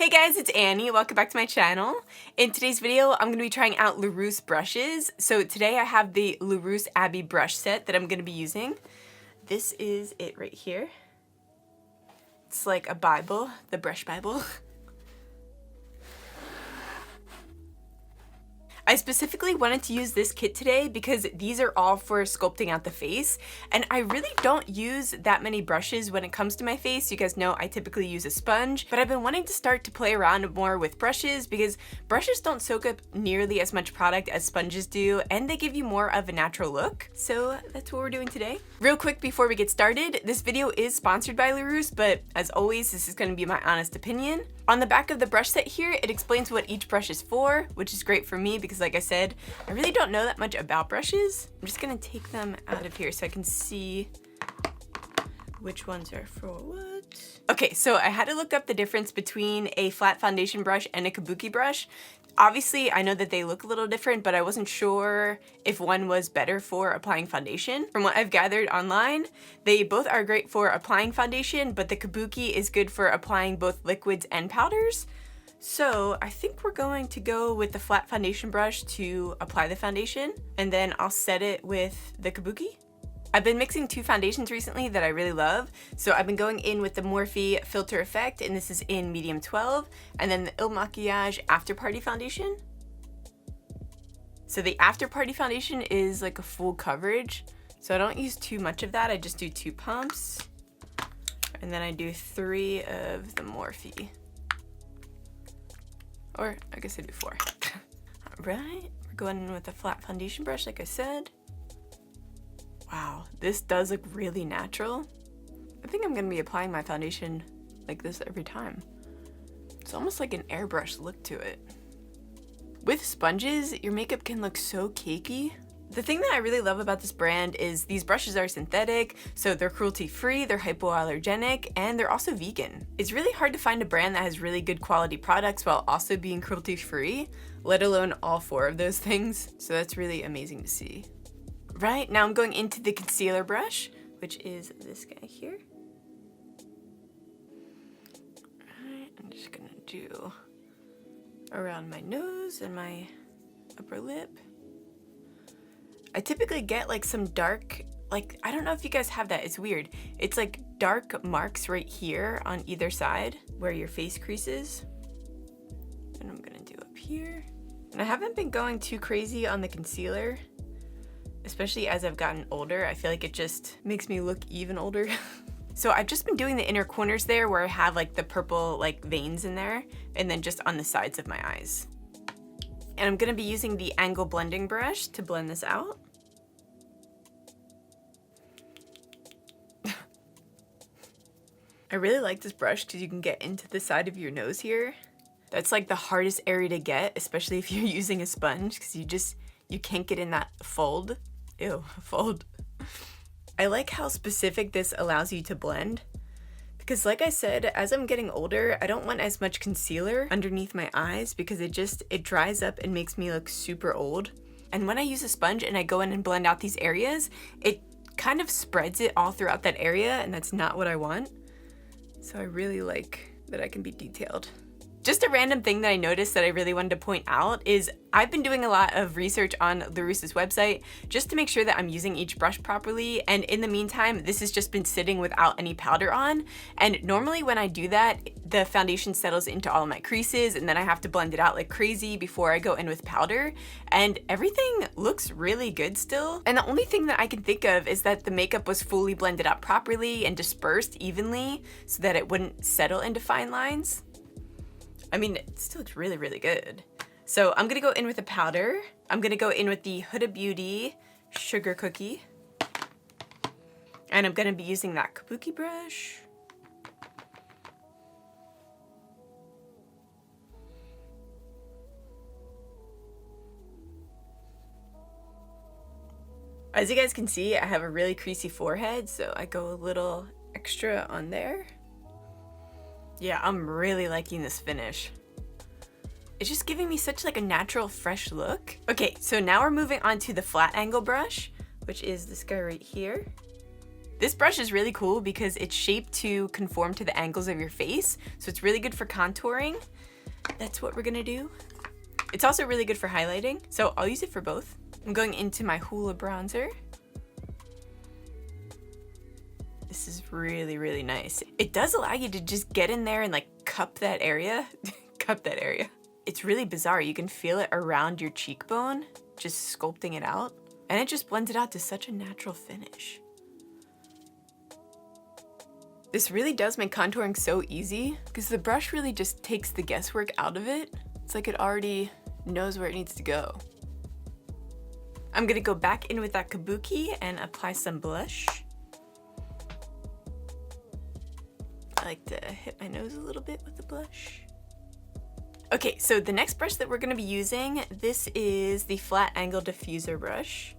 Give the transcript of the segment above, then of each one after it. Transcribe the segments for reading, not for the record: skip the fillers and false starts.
Hey guys, it's Annie. Welcome back to my channel. In today's video, I'm going to be trying out Laruce brushes. So today I have the Laruce Abbey brush set that I'm going to be using. This is it right here. It's like a Bible, the brush Bible. I specifically wanted to use this kit today because these are all for sculpting out the face, and I really don't use that many brushes when it comes to my face. You guys know I typically use a sponge, but I've been wanting to start to play around more with brushes because brushes don't soak up nearly as much product as sponges do, and they give you more of a natural look. So that's what we're doing today. Real quick before we get started, this video is sponsored by Laruce, but as always, this is going to be my honest opinion. On the back of the brush set here, it explains what each brush is for, which is great for me because like I said, I really don't know that much about brushes. I'm just gonna take them out of here so I can see which ones are for what. Okay, so I had to look up the difference between a flat foundation brush and a kabuki brush. Obviously, I know that they look a little different, but I wasn't sure if one was better for applying foundation. From what I've gathered online, they both are great for applying foundation, but the kabuki is good for applying both liquids and powders. So I think we're going to go with the flat foundation brush to apply the foundation, and then I'll set it with the kabuki. I've been mixing two foundations recently that I really love. So I've been going in with the Morphe Filter Effect, and this is in medium 12, and then the Il Maquillage After Party foundation. So the After Party foundation is like a full coverage. So I don't use too much of that. I just do 2 pumps, and then I do 3 of the Morphe. Or I guess I do 4. All right, we're going in with a flat foundation brush like I said. Wow, this does look really natural. I think I'm gonna be applying my foundation like this every time. It's almost like an airbrush look to it. With sponges, your makeup can look so cakey. The thing that I really love about this brand is these brushes are synthetic, so they're cruelty-free, they're hypoallergenic, and they're also vegan. It's really hard to find a brand that has really good quality products while also being cruelty-free, let alone all 4 of those things. So that's really amazing to see. Right, now I'm going into the concealer brush, which is this guy here. Alright, I'm just gonna do around my nose and my upper lip. I typically get like some dark, like, I don't know if you guys have that, it's weird. It's like dark marks right here on either side where your face creases. And I'm gonna do up here. And I haven't been going too crazy on the concealer, especially as I've gotten older. I feel like it just makes me look even older. So I've just been doing the inner corners there where I have like the purple like veins in there, and then just on the sides of my eyes. And I'm gonna be using the angle blending brush to blend this out. I really like this brush because you can get into the side of your nose here. That's like the hardest area to get, especially if you're using a sponge, because you can't get in that fold. Ew, fold. I like how specific this allows you to blend, because like I said, as I'm getting older, I don't want as much concealer underneath my eyes because it dries up and makes me look super old. And when I use a sponge and I go in and blend out these areas, it kind of spreads it all throughout that area, and that's not what I want. So I really like that I can be detailed. Just a random thing that I noticed that I really wanted to point out is I've been doing a lot of research on Laruce's website just to make sure that I'm using each brush properly, and in the meantime, this has just been sitting without any powder on, and normally when I do that, the foundation settles into all of my creases, and then I have to blend it out like crazy before I go in with powder, and everything looks really good still. And the only thing that I can think of is that the makeup was fully blended out properly and dispersed evenly so that it wouldn't settle into fine lines. I mean, it still looks really, really good. So I'm gonna go in with a powder. I'm gonna go in with the Huda Beauty Sugar Cookie. And I'm gonna be using that kabuki brush. As you guys can see, I have a really creasy forehead, so I go a little extra on there. Yeah, I'm really liking this finish. It's just giving me such like a natural, fresh look. Okay, so now we're moving on to the flat angle brush, which is this guy right here. This brush is really cool because it's shaped to conform to the angles of your face, so it's really good for contouring. That's what we're gonna do. It's also really good for highlighting, so I'll use it for both. I'm going into my Hoola bronzer. This is really, really nice. It does allow you to just get in there and like cup that area. Cup that area. It's really bizarre. You can feel it around your cheekbone, just sculpting it out. And it just blends it out to such a natural finish. This really does make contouring so easy because the brush really just takes the guesswork out of it. It's like it already knows where it needs to go. I'm gonna go back in with that kabuki and apply some blush. I like to hit my nose a little bit with the blush. Okay, so the next brush that we're gonna be using, this is the flat angle diffuser brush.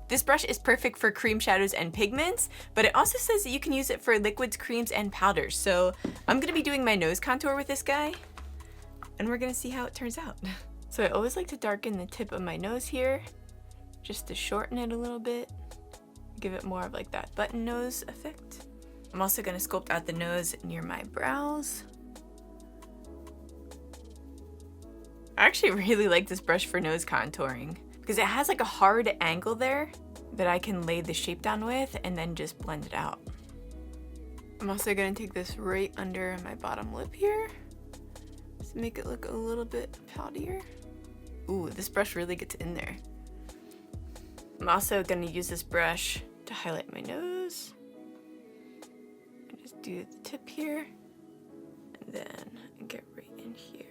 This brush is perfect for cream shadows and pigments, but it also says that you can use it for liquids, creams, and powders. So I'm gonna be doing my nose contour with this guy, and we're gonna see how it turns out. So I always like to darken the tip of my nose here, just to shorten it a little bit, give it more of like that button nose effect. I'm also gonna sculpt out the nose near my brows. I actually really like this brush for nose contouring because it has like a hard angle there that I can lay the shape down with and then just blend it out. I'm also gonna take this right under my bottom lip here to make it look a little bit poutier. Ooh, this brush really gets in there. I'm also gonna use this brush to highlight my nose. Do the tip here, and then get right in here.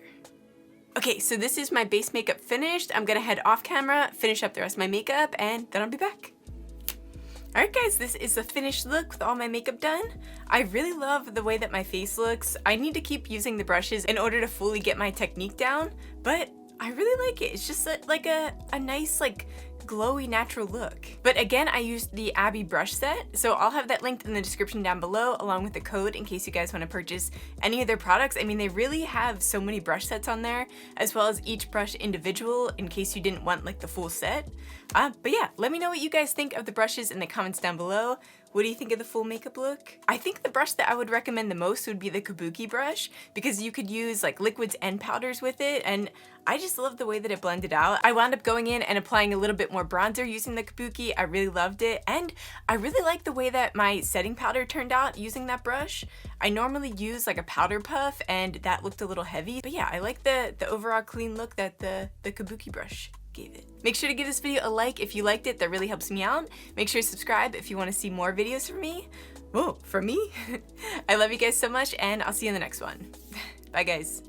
Okay, so this is my base makeup finished. I'm gonna head off camera, finish up the rest of my makeup, and then I'll be back. All right, guys, this is the finished look with all my makeup done. I really love the way that my face looks. I need to keep using the brushes in order to fully get my technique down, but I really like it. It's just like a nice, like, glowy natural look. But again, I used the Abby brush set, so I'll have that linked in the description down below along with the code in case you guys want to purchase any of their products. I mean, they really have so many brush sets on there, as well as each brush individual in case you didn't want like the full set. But yeah, let me know what you guys think of the brushes in the comments down below. What do you think of the full makeup look? I think the brush that I would recommend the most would be the kabuki brush because you could use like liquids and powders with it, and I just love the way that it blended out. I wound up going in and applying a little bit more bronzer using the kabuki. I really loved it, and I really like the way that my setting powder turned out using that brush. I normally use like a powder puff and that looked a little heavy, but yeah, I like the overall clean look that the kabuki brush gave it. Make sure to give this video a like if you liked it. That really helps me out. Make sure to subscribe if you want to see more videos from me. Whoa, from me? I love you guys so much, and I'll see you in the next one. Bye, guys.